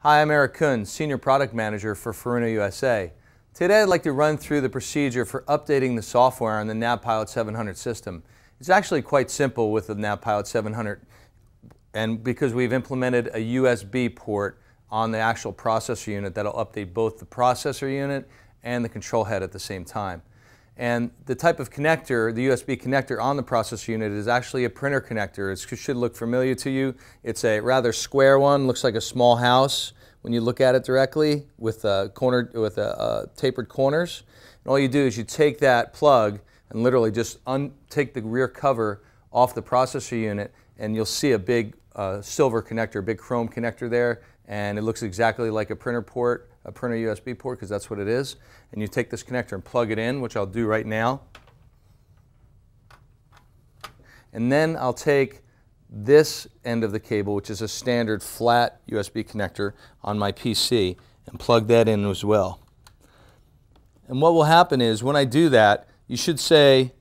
Hi, I'm Eric Kuhn, Senior Product Manager for Furuno USA. Today I'd like to run through the procedure for updating the software on the NavPilot 700 system. It's actually quite simple with the NavPilot 700, and because we've implemented a USB port on the actual processor unit that'll update both the processor unit and the control head at the same time. And the type of connector, the USB connector on the processor unit, is actually a printer connector. It should look familiar to you. It's a rather square one, looks like a small house when you look at it directly with tapered corners. And all you do is you take that plug and literally just take the rear cover off the processor unit, and you'll see a big silver connector, a big chrome connector there, and it looks exactly like a printer port, a printer USB port, because that's what it is. And you take this connector and plug it in, which I'll do right now. And then I'll take this end of the cable, which is a standard flat USB connector on my PC, and plug that in as well. And what will happen is when I do that, you should see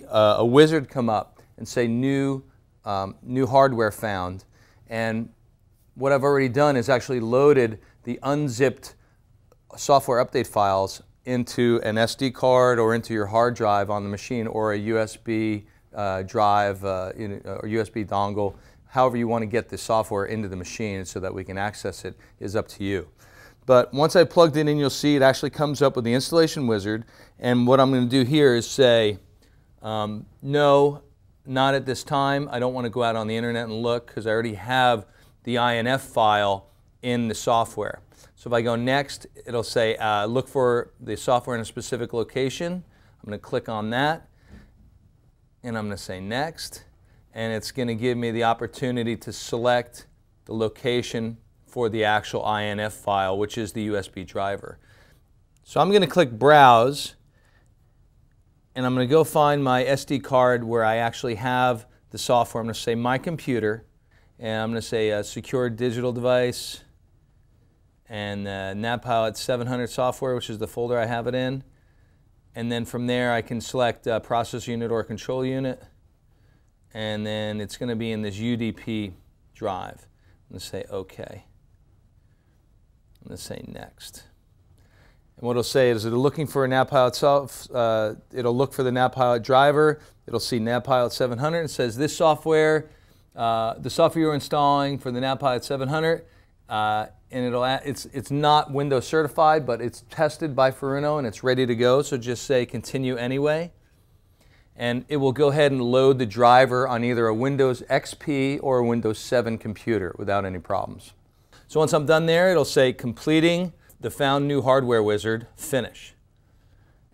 a wizard come up and say new hardware found. And what I've already done is actually loaded the unzipped software update files into an SD card or into your hard drive on the machine, or a USB drive or USB dongle. However you want to get the software into the machine so that we can access it is up to you. But once I plugged it in, you'll see it actually comes up with the installation wizard. And what I'm going to do here is say, no, not at this time. I don't want to go out on the internet and look because I already have the INF file in the software. So if I go next, it'll say look for the software in a specific location. I'm going to click on that, and I'm going to say next, and it's going to give me the opportunity to select the location for the actual INF file, which is the USB driver. So I'm going to click Browse, and I'm going to go find my SD card where I actually have the software. I'm going to say My Computer, and I'm going to say Secure Digital Device, and NavPilot 700 software, which is the folder I have it in. And then from there I can select process unit or control unit, and then it's going to be in this UDP drive. I'm going to say OK. I'm going to say next. And what it'll say is it'll looking for a NavPilot it'll look for the NavPilot driver. It'll see NavPilot 700. It says this software, the software you're installing for the NavPilot 700, and it's not Windows certified, but it's tested by Furuno and it's ready to go. So just say continue anyway, and it will go ahead and load the driver on either a Windows XP or a Windows 7 computer without any problems. So once I'm done there, it'll say completing the found new hardware wizard, finish.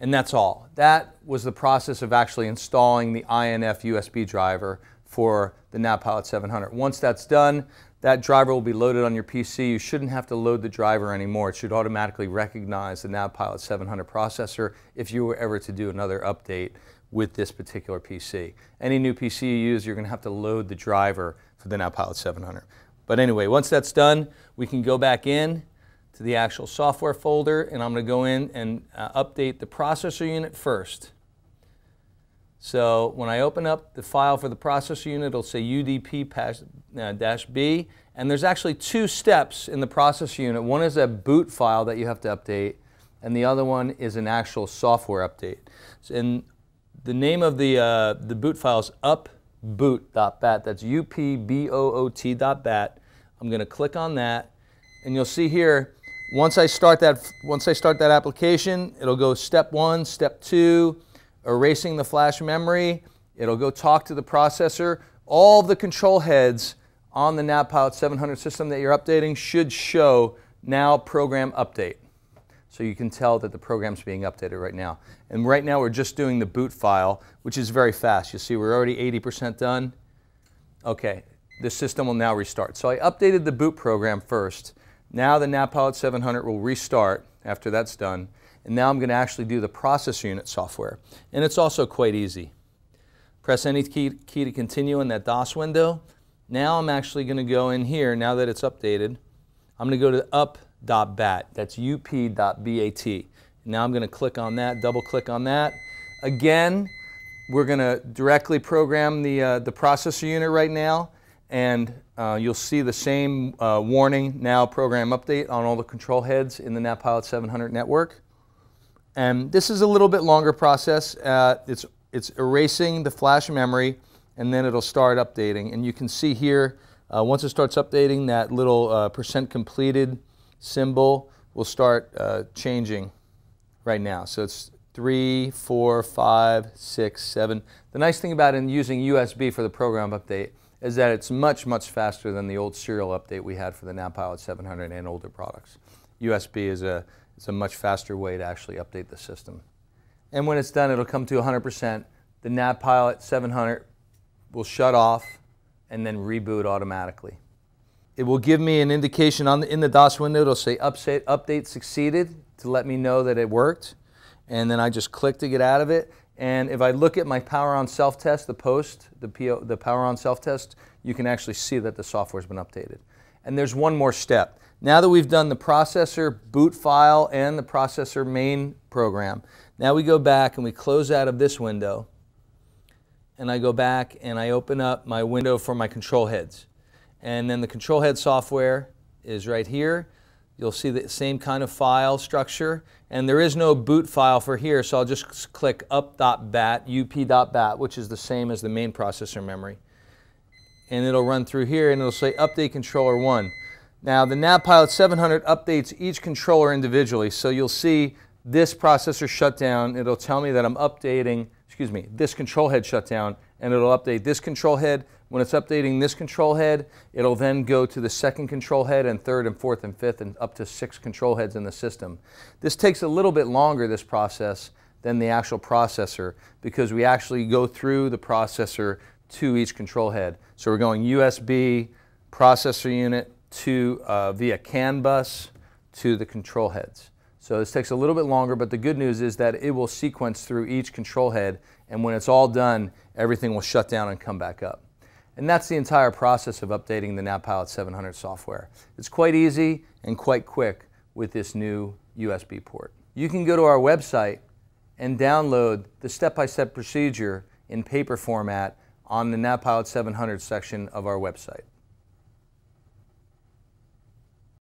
And that's all. That was the process of actually installing the INF USB driver for the NavPilot 700. Once that's done, that driver will be loaded on your PC. You shouldn't have to load the driver anymore. It should automatically recognize the NavPilot 700 processor if you were ever to do another update with this particular PC. Any new PC you use, you're going to have to load the driver for the NavPilot 700. But anyway, once that's done, we can go back in to the actual software folder, and I'm going to go in and update the processor unit first. So when I open up the file for the processor unit, it'll say UDP-B, and there's actually two steps in the processor unit. One is a boot file that you have to update, and the other one is an actual software update. And the name of the boot file is upboot.bat. That's upboot.bat. I'm going to click on that, and you'll see here, once I start that application, it'll go step 1, step 2, erasing the flash memory. It'll go talk to the processor. All of the control heads on the NavPilot 700 system that you're updating should show now program update. So you can tell that the program's being updated right now. And right now we're just doing the boot file, which is very fast. You'll see we're already 80% done. Okay, the system will now restart. So I updated the boot program first. Now the NavPilot 700 will restart after that's done. And now I'm going to actually do the processor unit software. And it's also quite easy. Press any key to continue in that DOS window. Now I'm actually going to go in here, now that it's updated, I'm going to go to up.bat. That's up.bat. Now I'm going to click on that, double click on that. Again, we're going to directly program the processor unit right now. and you'll see the same warning, now program update, on all the control heads in the NavPilot 700 network. And this is a little bit longer process. It's erasing the flash memory, and then it'll start updating. And you can see here, once it starts updating, that little percent completed symbol will start changing right now. So it's 3, 4, 5, 6, 7. The nice thing about using USB for the program update is that it's much, much faster than the old serial update we had for the NavPilot 700 and older products. USB is a much faster way to actually update the system. And when it's done, it'll come to 100%. The NavPilot 700 will shut off and then reboot automatically. It will give me an indication in the DOS window. It'll say update succeeded to let me know that it worked. And then I just click to get out of it. And if I look at my power on self-test, the power on self-test, you can actually see that the software's been updated. And there's one more step. Now that we've done the processor boot file and the processor main program, now we go back and we close out of this window. And I go back and I open up my window for my control heads. And then the control head software is right here. You'll see the same kind of file structure, and there is no boot file for here, so I'll just click up.bat, up.bat, which is the same as the main processor memory. And it'll run through here and it'll say update controller 1. Now the NavPilot 700 updates each controller individually, so you'll see this processor shutdown. It'll tell me that I'm updating, this control head shutdown, and it'll update this control head. When it's updating this control head, it'll then go to the second control head and third and fourth and fifth and up to 6 control heads in the system. This takes a little bit longer, this process, than the actual processor, because we actually go through the processor to each control head. So we're going USB processor unit to via CAN bus to the control heads. So this takes a little bit longer, but the good news is that it will sequence through each control head, and when it's all done, everything will shut down and come back up. And that's the entire process of updating the NavPilot 700 software. It's quite easy and quite quick with this new USB port. You can go to our website and download the step-by-step procedure in paper format on the NavPilot 700 section of our website.